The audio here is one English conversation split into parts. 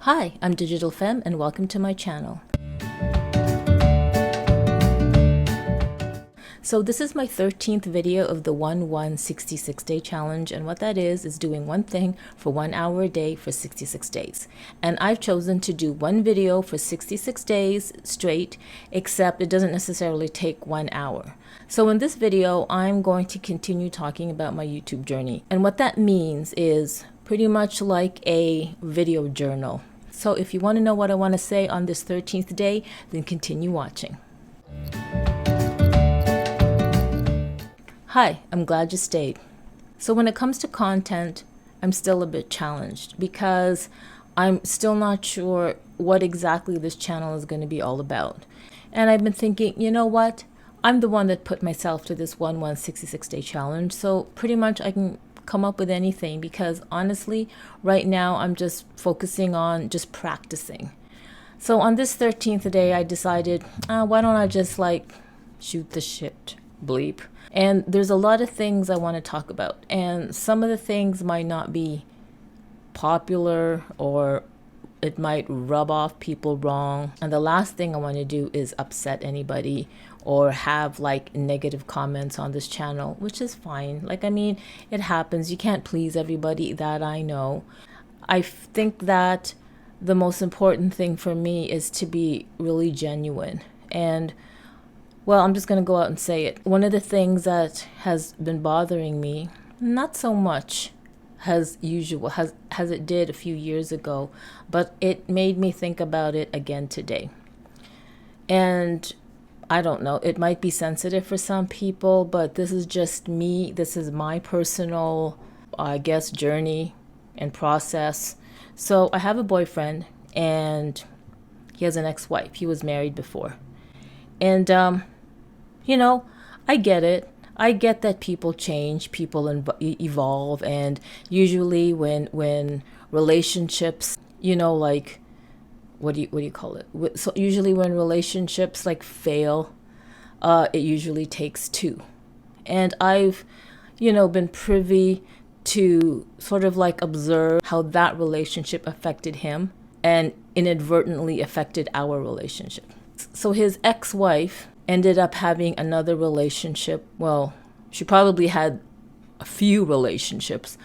Hi, I'm Digital Femme and welcome to my channel. So this is my 13th video of the 1-1-66 day challenge, and what that is doing one thing for 1 hour a day for 66 days. And I've chosen to do one video for 66 days straight, except it doesn't necessarily take 1 hour. So in this video, I'm going to continue talking about my YouTube journey. And what that means is pretty much like a video journal. So if you want to know what I want to say on this 13th day, then continue watching. Hi, I'm glad you stayed. So when it comes to content, I'm still a bit challenged because I'm still not sure what exactly this channel is going to be all about. And I've been thinking, you know what? I'm the one that put myself to this 1-1-66 day challenge. So pretty much I can come up with anything because honestly, right now I'm just focusing on just practicing. So on this 13th day, I decided, why don't I just shoot the shit, bleep. And there's a lot of things I want to talk about. And some of the things might not be popular or it might rub off people wrong. And the last thing I want to do is upset anybody or have negative comments on this channel, which is fine. It happens. You can't please everybody, that I know. I think that the most important thing for me is to be really genuine. And well, I'm just going to go out and say it. One of the things that has been bothering me, not so much as it did a few years ago, but it made me think about it again today. And I don't know, it might be sensitive for some people, but this is just me. This is my personal, journey and process. So I have a boyfriend and he has an ex-wife. He was married before. And, I get it. I get that people change, people evolve, and usually when relationships, what do you call it? So usually when relationships fail, it usually takes two. And I've, been privy to sort of observe how that relationship affected him and inadvertently affected our relationship. So his ex-wife ended up having another relationship. Well, she probably had a few relationships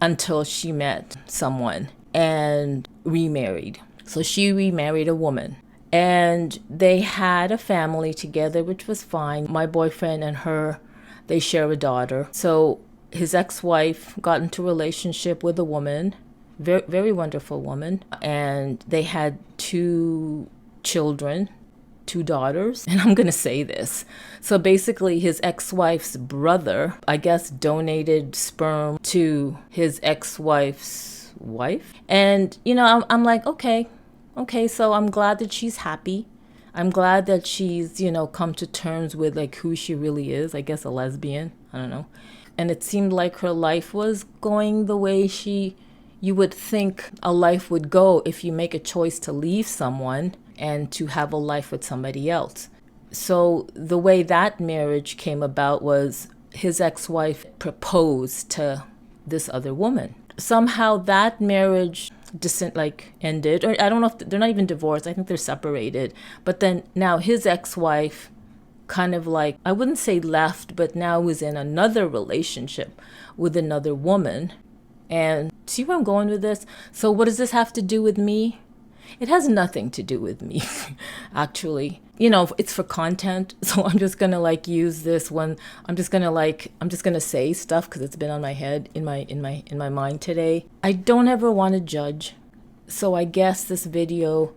until she met someone and remarried. So she remarried a woman and they had a family together, which was fine. My boyfriend and her, they share a daughter. So his ex-wife got into a relationship with a woman, very, very wonderful woman. And they had 2 children. 2 daughters, and I'm gonna say this. So basically his ex-wife's brother, I guess, donated sperm to his ex-wife's wife. And, I'm like, okay, so I'm glad that she's happy. I'm glad that she's, come to terms with who she really is, I guess a lesbian, I don't know. And it seemed like her life was going the way you would think a life would go if you make a choice to leave someone and to have a life with somebody else. So the way that marriage came about was his ex-wife proposed to this other woman. Somehow that marriage ended, or I don't know if they're not even divorced. I think they're separated. But then now his ex-wife kind of I wouldn't say left, but now is in another relationship with another woman. And see where I'm going with this? So what does this have to do with me? It has nothing to do with me, actually. It's for content. So I'm just going to use this one. I'm just going to say stuff because it's been on my head, in my mind today. I don't ever want to judge. So I guess this video,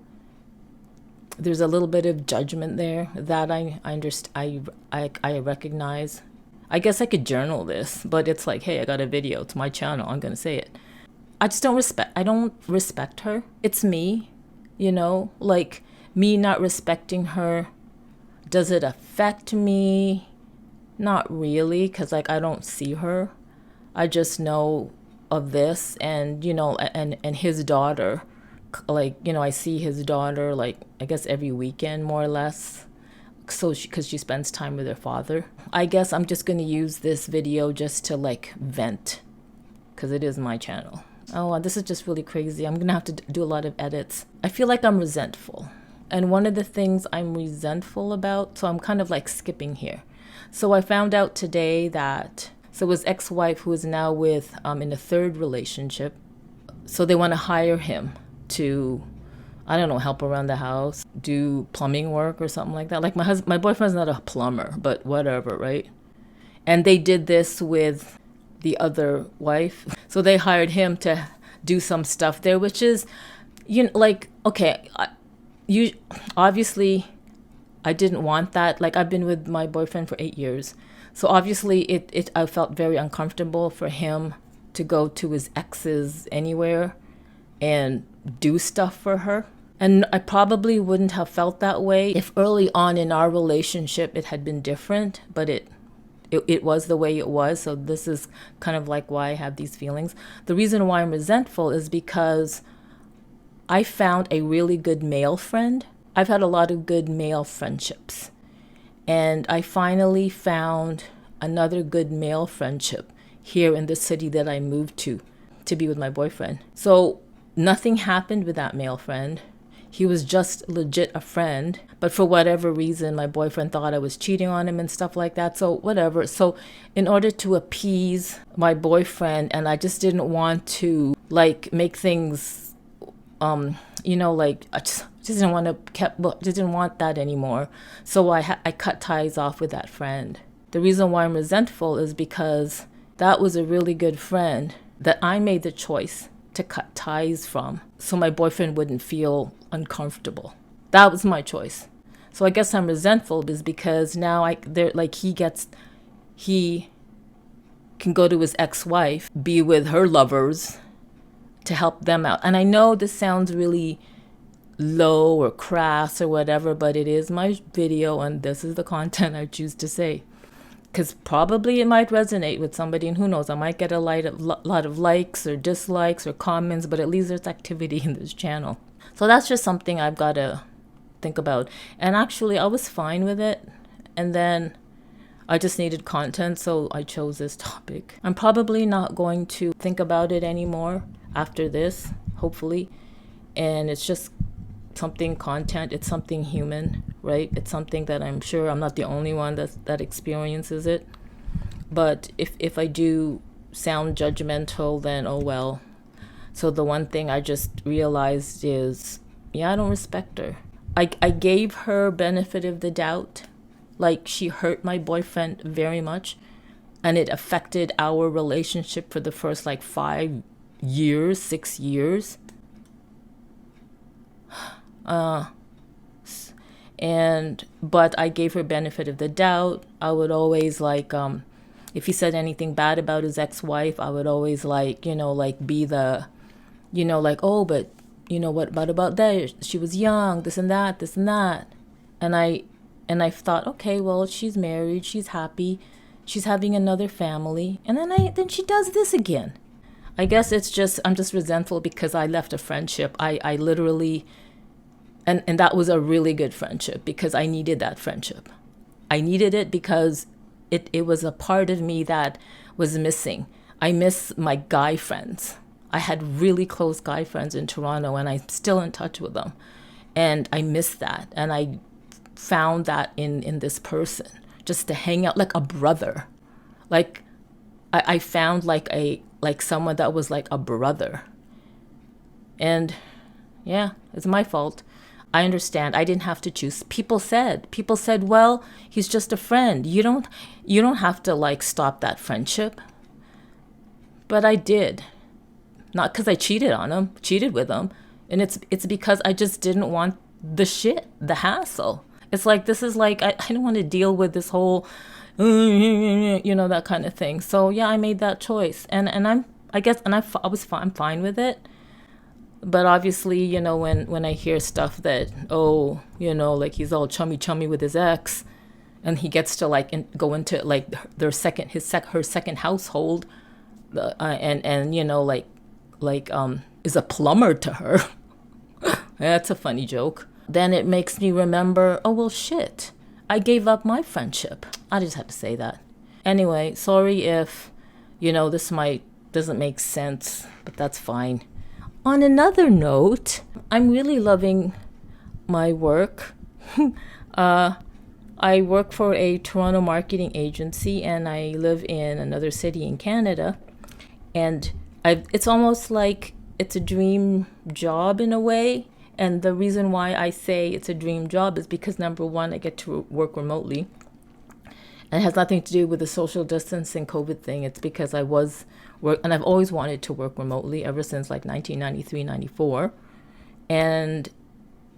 there's a little bit of judgment there that I understand. I recognize. I guess I could journal this, but it's hey, I got a video. It's my channel. I'm going to say it. I don't respect her. It's me. Me not respecting her, does it affect me? Not really, because I don't see her. I just know of this and and his daughter, I see his daughter I guess every weekend more or less, so because she spends time with her father. I guess I'm just going to use this video just to vent, because it is my channel. Oh, this is just really crazy. I'm gonna have to do a lot of edits. I feel like I'm resentful. And one of the things I'm resentful about, so I'm kind of like skipping here. So I found out today that, so his ex-wife, who is now with, in a third relationship, so they want to hire him to, I don't know, help around the house, do plumbing work or something like that. Like my boyfriend's not a plumber, but whatever, right? And they did this with the other wife. So they hired him to do some stuff there, which is, like, okay, you obviously I didn't want that. Like, I've been with my boyfriend for 8 years. So obviously I felt very uncomfortable for him to go to his exes anywhere and do stuff for her. And I probably wouldn't have felt that way if early on in our relationship it had been different, but it was the way it was. So this is kind of like why I have these feelings. The reason why I'm resentful is because I found a really good male friend. I've had a lot of good male friendships. And I finally found another good male friendship here in the city that I moved to be with my boyfriend. So nothing happened with that male friend. He was just legit a friend. But for whatever reason, my boyfriend thought I was cheating on him and stuff like that. So whatever. So in order to appease my boyfriend, and I just didn't want to like make things, like I just didn't want to didn't want that anymore. So I cut ties off with that friend. The reason why I'm resentful is because that was a really good friend that I made the choice to cut ties from, so my boyfriend wouldn't feel uncomfortable. That was my choice. So I guess I'm resentful is because now he can go to his ex-wife, be with her lovers to help them out. And I know this sounds really low or crass or whatever, but it is my video and this is the content I choose to say. Because probably it might resonate with somebody, and who knows, I might get a lot of likes or dislikes or comments, but at least there's activity in this channel. So that's just something I've got to think about. And actually, I was fine with it. And then I just needed content, so I chose this topic. I'm probably not going to think about it anymore after this, hopefully. And it's just something content, it's something human, right? It's something that I'm sure I'm not the only one that experiences it. But if I do sound judgmental, then oh well. So the one thing I just realized is, yeah, I don't respect her. I gave her benefit of the doubt. Like, she hurt my boyfriend very much, and it affected our relationship for the first 5 years, 6 years. But I gave her benefit of the doubt. I would always if he said anything bad about his ex-wife, I would always be the, oh, but what about that? She was young, this and that. And I thought, okay, well, she's married, she's happy, she's having another family. And then she does this again. I guess I'm just resentful because I left a friendship. I literally, and that was a really good friendship because I needed that friendship. I needed it because it was a part of me that was missing. I miss my guy friends. I had really close guy friends in Toronto, and I'm still in touch with them. And I miss that. And I found that in this person, just to hang out like a brother. Like, I found someone that was like a brother. And yeah, it's my fault. I understand. I didn't have to choose. People said, well, he's just a friend. You don't have to stop that friendship. But I did. Not because I cheated with him. And it's because I just didn't want the hassle. It's this is I don't want to deal with this whole, that kind of thing. So yeah, I made that choice. And I'm fine with it. But obviously, when I hear stuff that, he's all chummy with his ex, and he gets to go into her second household, is a plumber to her. That's a funny joke. Then it makes me remember, oh well, shit, I gave up my friendship. I just had to say that. Anyway, sorry if, this might doesn't make sense, but that's fine. On another note, I'm really loving my work. I work for a Toronto marketing agency and I live in another city in Canada. And it's almost like it's a dream job in a way. And the reason why I say it's a dream job is because number one, I get to work remotely. And it has nothing to do with the social distancing COVID thing. It's because I was work, and I've always wanted to work remotely ever since like 1993, 94. And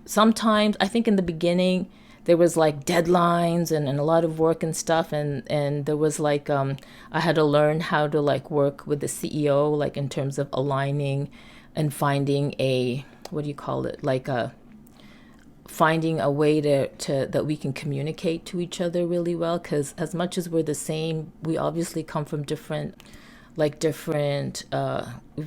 sometimes I think in the beginning there was like deadlines and a lot of work and stuff, and there was like I had to learn how to like work with the CEO, like in terms of aligning and finding a, what do you call it, like a finding a way to that we can communicate to each other really well, because as much as we're the same, we obviously come from different, like different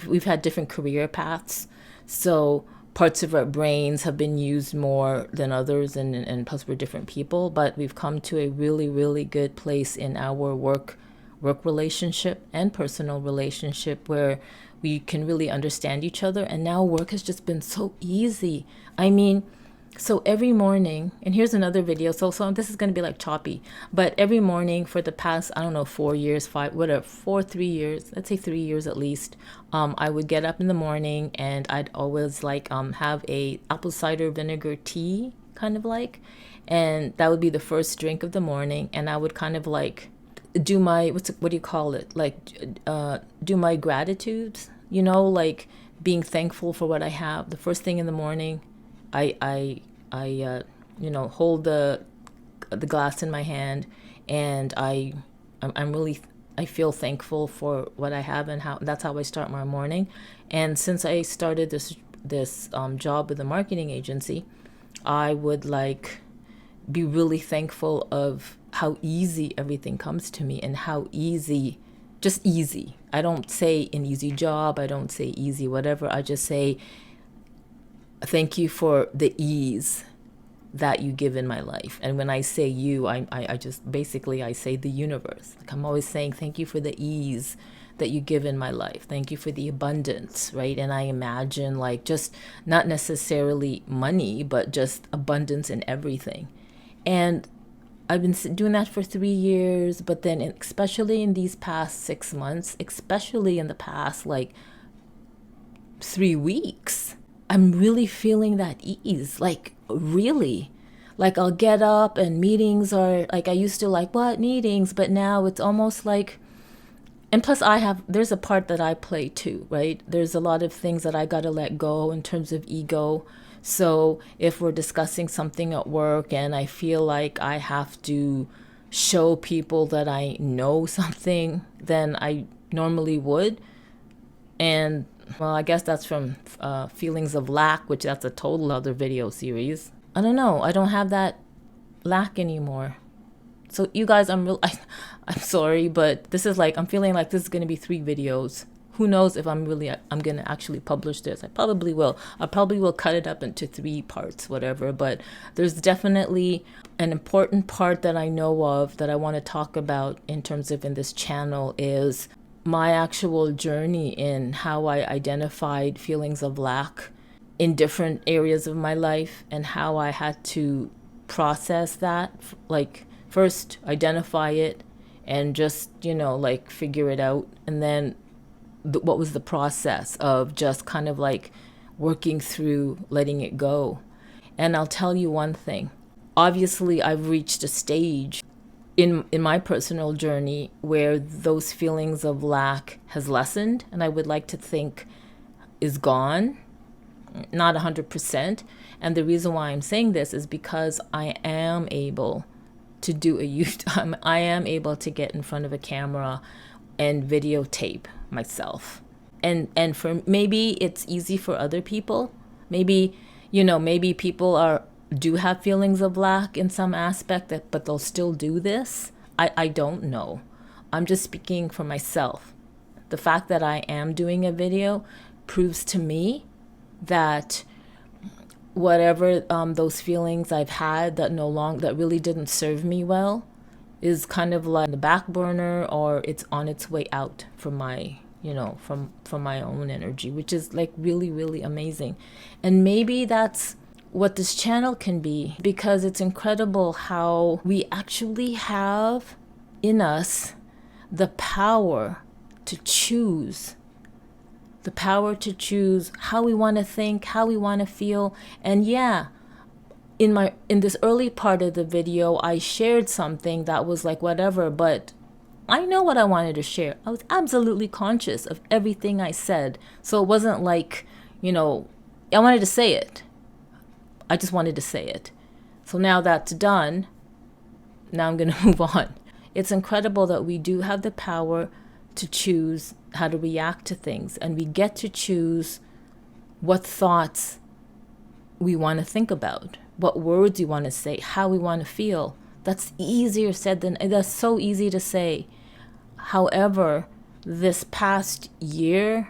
we've had different career paths. So parts of our brains have been used more than others, and plus we're different people, but we've come to a really, really good place in our work relationship and personal relationship where we can really understand each other. And now work has just been so easy. I mean, so every morning, and here's another video, so this is going to be like choppy, but every morning for the past, I don't know, 4 years, 3 years, let's say 3 years at least, I would get up in the morning and I'd always like have a apple cider vinegar tea, kind of like, and that would be the first drink of the morning. And I would kind of like do my, what do you call it, like do my gratitudes, like being thankful for what I have the first thing in the morning. I hold the glass in my hand, and I'm really, I feel thankful for what I have, and how that's how I start my morning. And since I started this job with a marketing agency, I would like be really thankful of how easy everything comes to me, and how easy, just easy. I don't say an easy job. I don't say easy whatever. I just say thank you for the ease that you give in my life. And when I say you, I just basically I say the universe. Like I'm always saying thank you for the ease that you give in my life. Thank you for the abundance, right? And I imagine like just not necessarily money, but just abundance in everything. And I've been doing that for 3 years, but then especially in these past 6 months, especially in the past like 3 weeks, I'm really feeling that ease, like really. Like I'll get up and meetings are like, I used to like, what meetings? But now it's almost like, and plus there's a part that I play too, right? There's a lot of things that I got to let go in terms of ego. So if we're discussing something at work and I feel like I have to show people that I know something, then I normally would. And well, I guess that's from feelings of lack, which that's a total other video series. I don't know. I don't have that lack anymore. So you guys, I'm sorry, but this is like, I'm feeling like this is going to be 3 videos. Who knows if I'm going to actually publish this. I probably will. I probably will cut it up into 3 parts, whatever. But there's definitely an important part that I know of that I want to talk about in terms of in this channel is my actual journey in how I identified feelings of lack in different areas of my life, and how I had to process that, like first identify it and just, like figure it out. And then what was the process of just kind of like working through letting it go. And I'll tell you one thing. Obviously, I've reached a stage in my personal journey where those feelings of lack has lessened, and I would like to think is gone, not 100%. And the reason why I'm saying this is because I am able to do I am able to get in front of a camera and videotape myself. And for maybe it's easy for other people. Maybe, maybe people do have feelings of lack in some aspect, but they'll still do this. I don't know. I'm just speaking for myself. The fact that I am doing a video proves to me that whatever those feelings I've had that really didn't serve me well is kind of like the back burner, or it's on its way out from my from my own energy, which is like really, really amazing. And maybe that's what this channel can be, because it's incredible how we actually have in us the power to choose, how we want to think, how we want to feel. And yeah, in this early part of the video, I shared something that was like whatever, but I know what I wanted to share. I was absolutely conscious of everything I said. So it wasn't like, I wanted to say it. I just wanted to say it. So now that's done, now I'm going to move on. It's incredible that we do have the power to choose how to react to things, and we get to choose what thoughts we want to think about, what words we want to say, how we want to feel. That's easier said than, that's so easy to say. However, this past year,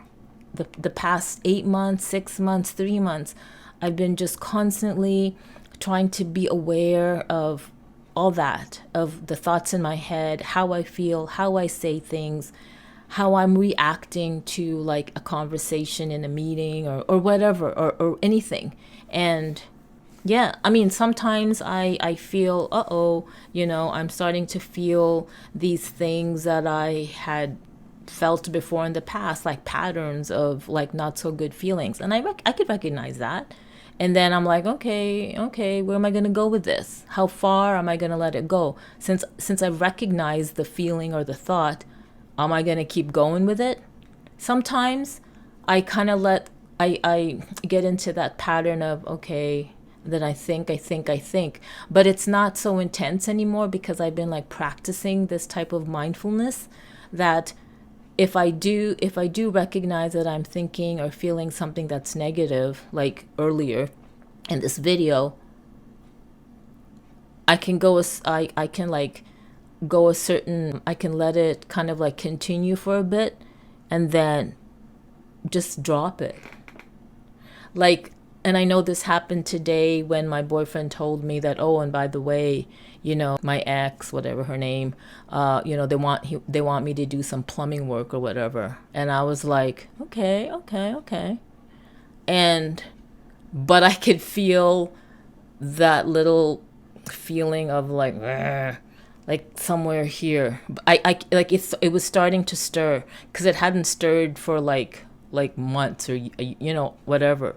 the past 8 months, 6 months, 3 months, I've been just constantly trying to be aware of all that, of the thoughts in my head, how I feel, how I say things, how I'm reacting to like a conversation in a meeting or whatever, or anything. And yeah, I mean, sometimes I feel, I'm starting to feel these things that I had felt before in the past, like patterns of like not so good feelings. And I could recognize that. And then I'm like, okay, where am I going to go with this? How far am I going to let it go? Since I've recognized the feeling or the thought, am I going to keep going with it? Sometimes I kind of I get into that pattern of, okay, then I think, but it's not so intense anymore, because I've been like practicing this type of mindfulness, that if I do recognize that I'm thinking or feeling something that's negative, like earlier in this video, I can go I can like go a certain, I can let it kind of like continue for a bit and then just drop it. Like, and I know this happened today when my boyfriend told me that, oh, and by the way, my ex, whatever her name, they want me to do some plumbing work or whatever. And I was like, okay. But I could feel that little feeling of like somewhere here. I like it was starting to stir, because it hadn't stirred for like months or whatever.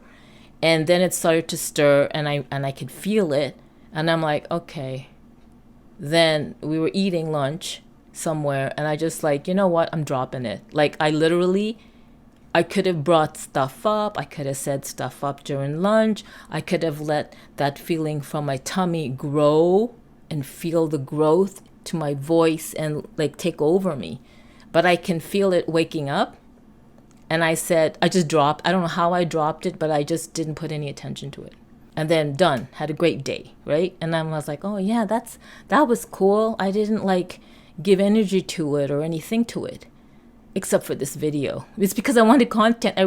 And then it started to stir, and I could feel it, and I'm like, okay. Then we were eating lunch somewhere, and I just like, you know what, I'm dropping it. Like, I could have brought stuff up, I could have said stuff up during lunch, I could have let that feeling from my tummy grow and feel the growth to my voice and like take over me. But I can feel it waking up. And I said, I just dropped, I don't know how I dropped it, but I just didn't put any attention to it. And then done, had a great day, right? And I was like, oh yeah, that was cool. I didn't like give energy to it or anything to it, except for this video. It's because I wanted content.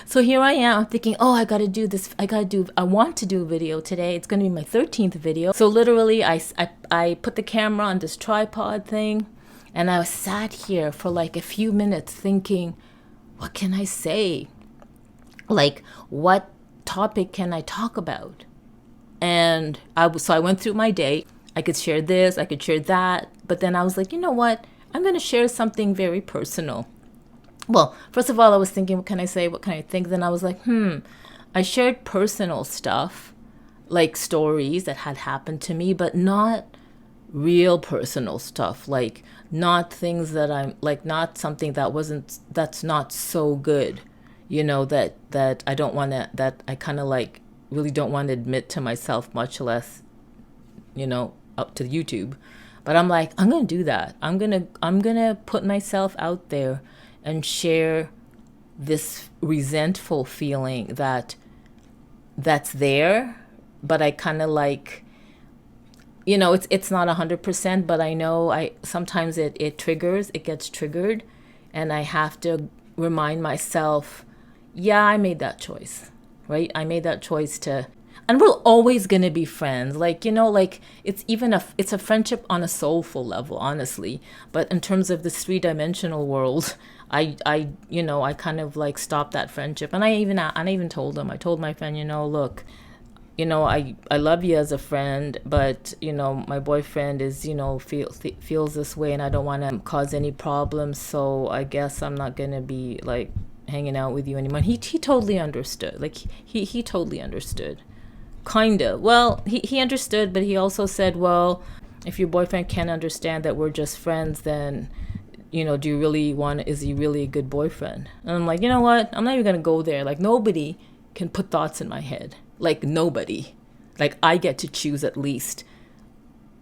So here I am, I'm thinking, oh, I gotta do this. I want to do a video today. It's gonna be my 13th video. So literally I put the camera on this tripod thing, and I sat here for like a few minutes thinking, what can I say? Like, what topic can I talk about? And I went through my day. I could share this, I could share that, but then I was like, you know what? I'm going to share something very personal. Well, first of all, I was thinking, what can I say? What can I think? Then I was like, I shared personal stuff, like stories that had happened to me, but not real personal stuff, like not things that I'm like, not something that's not so good, that I don't want to, that I kind of like really don't want to admit to myself, much less, up to YouTube. But I'm like, I'm going to do that. I'm going to put myself out there and share this resentful feeling that's there, but I kind of like, it's not 100%, but I know sometimes it gets triggered, and I have to remind myself, yeah, I made that choice, right? I made that choice and we're always going to be friends. Like, it's a friendship on a soulful level, honestly. But in terms of this 3-dimensional world, I kind of like stopped that friendship. And I even told him, I told my friend, look, I love you as a friend, but my boyfriend is feels this way, and I don't want to cause any problems. So I guess I'm not gonna be like hanging out with you anymore. And he totally understood. Like he totally understood. Kinda. Well, he understood, but he also said, well, if your boyfriend can't understand that we're just friends, then do you really is he really a good boyfriend? And I'm like, you know what? I'm not even gonna go there. Like nobody can put thoughts in my head. Like nobody. Like I get to choose at least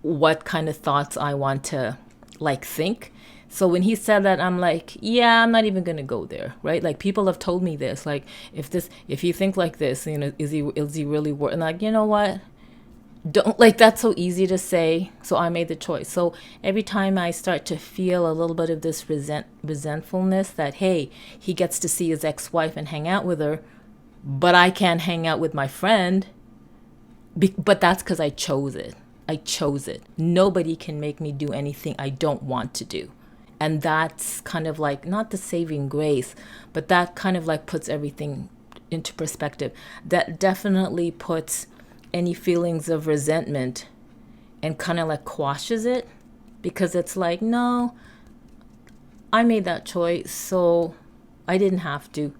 what kind of thoughts I want to like think. So when he said that, I'm like, yeah, I'm not even gonna go there, right? Like people have told me this, like if you think like this, is he really worth? And like, you know what? Don't, like, that's so easy to say. So I made the choice. So every time I start to feel a little bit of this resentfulness that hey, he gets to see his ex-wife and hang out with her, but I can't hang out with my friend. But that's because I chose it. I chose it. Nobody can make me do anything I don't want to do. And that's kind of like, not the saving grace, but that kind of like puts everything into perspective. That definitely puts any feelings of resentment and kind of like quashes it, because it's like, no, I made that choice, so I didn't have to.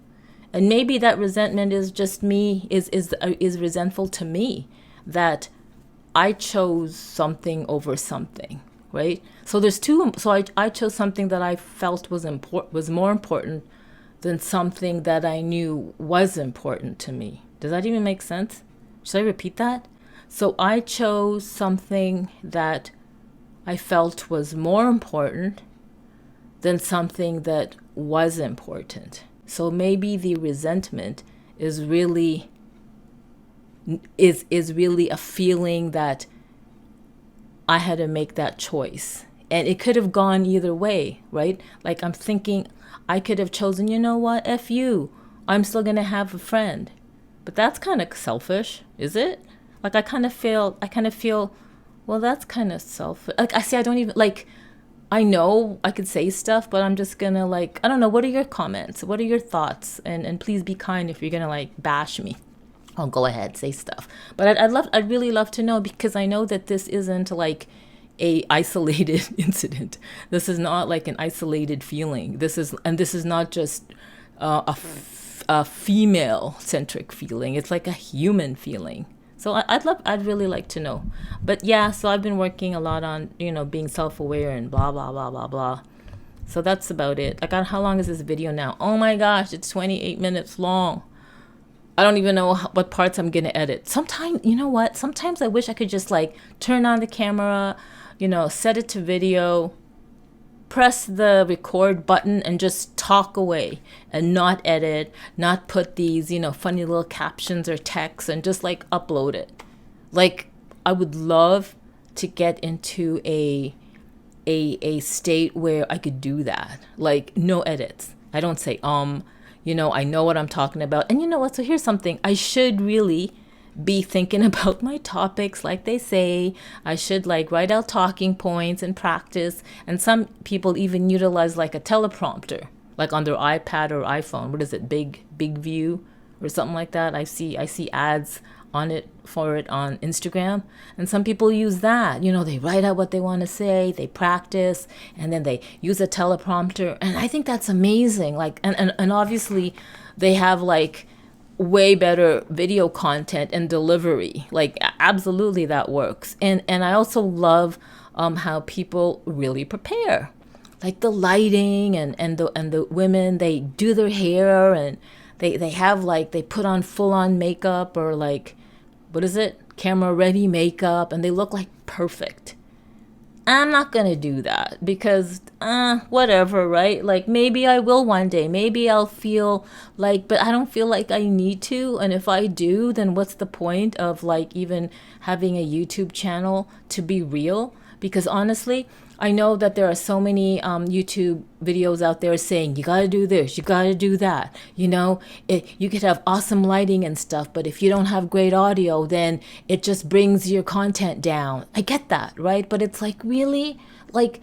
And maybe that resentment is just me, is resentful to me that I chose something over something, right? So there's two. So I chose something that I felt was more important than something that I knew was important to me. Does that even make sense? Should I repeat that? So I chose something that I felt was more important than something that was important. So maybe the resentment is really a feeling that I had to make that choice. And it could have gone either way, right? Like I'm thinking I could have chosen, you know what, F you. I'm still going to have a friend. But that's kind of selfish, is it? Like I kind of feel, well, that's kind of selfish. Like I don't even, like, I know I could say stuff, but I'm just gonna like, I don't know, what are your comments? What are your thoughts? And please be kind if you're gonna like bash me. Oh, go ahead, say stuff. But I'd really love to know, because I know that this isn't like a isolated incident. This is not like an isolated feeling. This is not just a female centric feeling. It's like a human feeling. So I'd really like to know. But yeah, so I've been working a lot on, being self-aware and blah, blah, blah, blah, blah. So that's about it. How long is this video now? Oh my gosh, it's 28 minutes long. I don't even know what parts I'm going to edit. Sometimes, you know what? Sometimes I wish I could just like turn on the camera, set it to video, press the record button and just talk away and not edit, not put these, funny little captions or texts, and just like upload it. Like I would love to get into a state where I could do that. Like no edits. I don't say, I know what I'm talking about. And you know what? So here's something. I should really be thinking about my topics, like they say. I should like write out talking points and practice. And some people even utilize like a teleprompter, like on their iPad or iPhone. What is it? Big View or something like that. I see ads on it on Instagram, and some people use that. They write out what they want to say, they practice, and then they use a teleprompter. And I think that's amazing. Like, and obviously they have like way better video content and delivery. Like absolutely that works. And I also love how people really prepare, like the lighting and the women, they do their hair, and they have like, they put on full on makeup, or like, what is it, camera ready makeup, and they look like perfect. I'm not gonna do that because whatever, right? Like maybe I will one day, maybe I'll feel like, but I don't feel like I need to. And if I do, then what's the point of like even having a YouTube channel to be real? Because honestly, I know that there are so many YouTube videos out there saying you gotta do this, you gotta do that. You could have awesome lighting and stuff, but if you don't have great audio, then it just brings your content down. I get that, right? But it's like, really, like,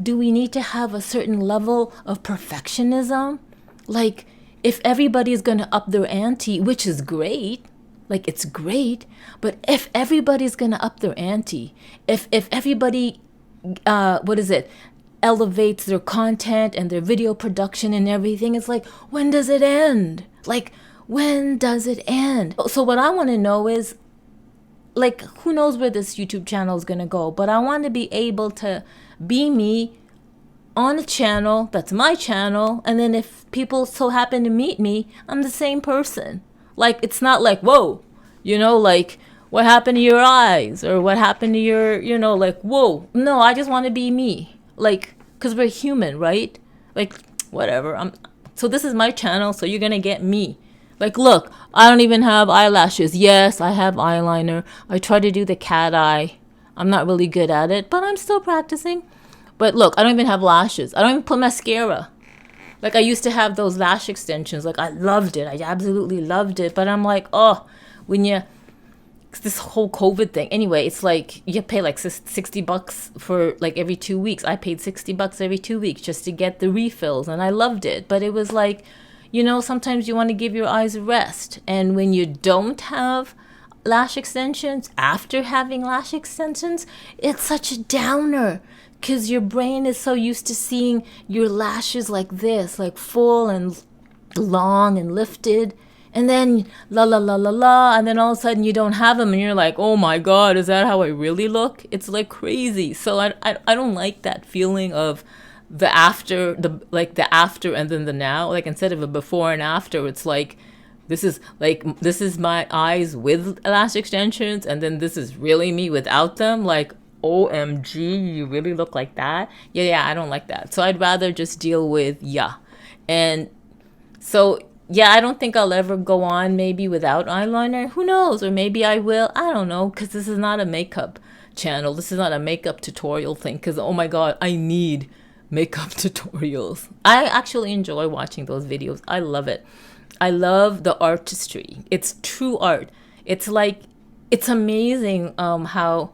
do we need to have a certain level of perfectionism? Like, if everybody's gonna up their ante, which is great, like, it's great, but if everybody's gonna up their ante, if everybody elevates their content and their video production and everything, it's like, when does it end? Like, when does it end? So what I want to know is, like, who knows where this YouTube channel is going to go, but I want to be able to be me on a channel that's my channel, and then if people so happen to meet me, I'm the same person. Like, it's not like, whoa, like, what happened to your eyes, or what happened to your, like, whoa. No, I just want to be me. Like, because we're human, right? Like, whatever. So this is my channel, so you're going to get me. Like, look, I don't even have eyelashes. Yes, I have eyeliner. I try to do the cat eye. I'm not really good at it, but I'm still practicing. But look, I don't even have lashes. I don't even put mascara. Like, I used to have those lash extensions. Like, I loved it. I absolutely loved it. But I'm like, oh, when you... this whole COVID thing. Anyway, it's like you pay like $60 for like every 2 weeks. I paid $60 every 2 weeks just to get the refills, and I loved it. But it was like, sometimes you want to give your eyes a rest. And when you don't have lash extensions, after having lash extensions, it's such a downer. Because your brain is so used to seeing your lashes like this, like full and long and lifted. And then la la la la la, and then all of a sudden you don't have them, and you're like, oh my God, is that how I really look? It's like crazy. So I don't like that feeling of the after, the after and then the now. Like, instead of a before and after, it's like, this is my eyes with lash extensions, and then this is really me without them. Like, OMG, you really look like that? Yeah, I don't like that. So I'd rather just deal with and so. Yeah, I don't think I'll ever go on maybe without eyeliner. Who knows? Or maybe I will. I don't know, because this is not a makeup channel. This is not a makeup tutorial thing, because, oh my God, I need makeup tutorials. I actually enjoy watching those videos. I love it. I love the artistry. It's true art. It's like, it's amazing how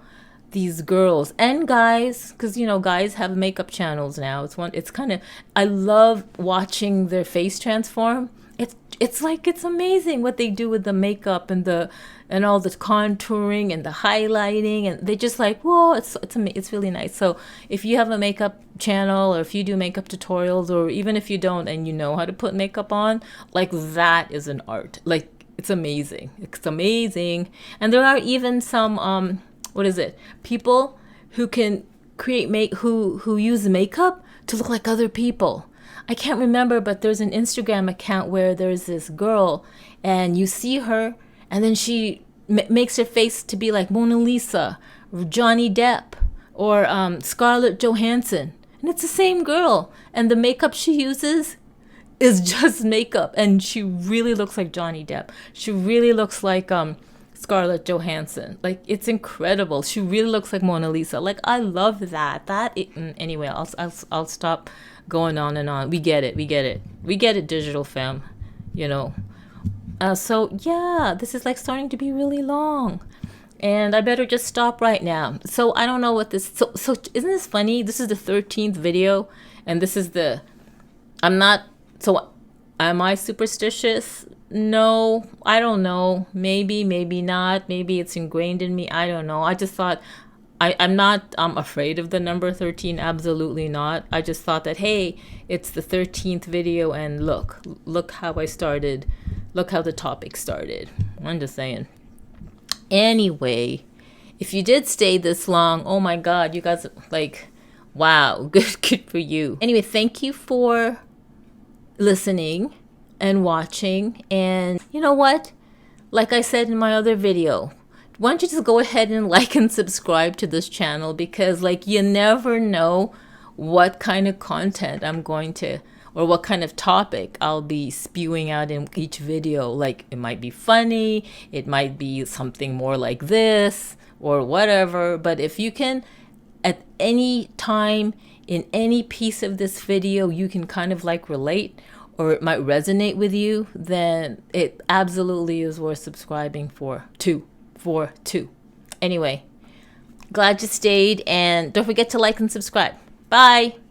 these girls and guys, because guys have makeup channels now. It's kind of, I love watching their face transform. It's amazing what they do with the makeup and all the contouring and the highlighting, and they just like, whoa, it's really nice. So if you have a makeup channel, or if you do makeup tutorials, or even if you don't and you know how to put makeup on, like, that is an art. Like, it's amazing. It's amazing. And there are even some people who can who use makeup to look like other people. I can't remember, but there's an Instagram account where there's this girl, and you see her, and then she makes her face to be like Mona Lisa, or Johnny Depp, or Scarlett Johansson. And it's the same girl. And the makeup she uses is just makeup. And she really looks like Johnny Depp. She really looks like Scarlett Johansson. Like, it's incredible. She really looks like Mona Lisa. Like, I love that. Anyway, I'll stop going on and on. We get it, digital fam. So yeah, this is like starting to be really long, and I better just stop right now. So I don't know what this. So isn't this funny? This is the 13th video, and this is the. I'm not. So, am I superstitious? No, I don't know. Maybe not. Maybe it's ingrained in me. I don't know. I just thought. I'm not afraid of the number 13. Absolutely not. I just thought that, hey, it's the 13th video, and look how I started. Look how the topic started. I'm just saying. Anyway, if you did stay this long, oh my God, you guys, like, wow, good for you. Anyway, thank you for listening and watching. And you know what? Like I said in my other video, why don't you just go ahead and like and subscribe to this channel, because like, you never know what kind of content I'm going to, or what kind of topic I'll be spewing out in each video. Like, it might be funny, it might be something more like this or whatever. But if you can at any time in any piece of this video you can kind of like relate, or it might resonate with you, then it absolutely is worth subscribing for too. Anyway, glad you stayed, and don't forget to like and subscribe. Bye.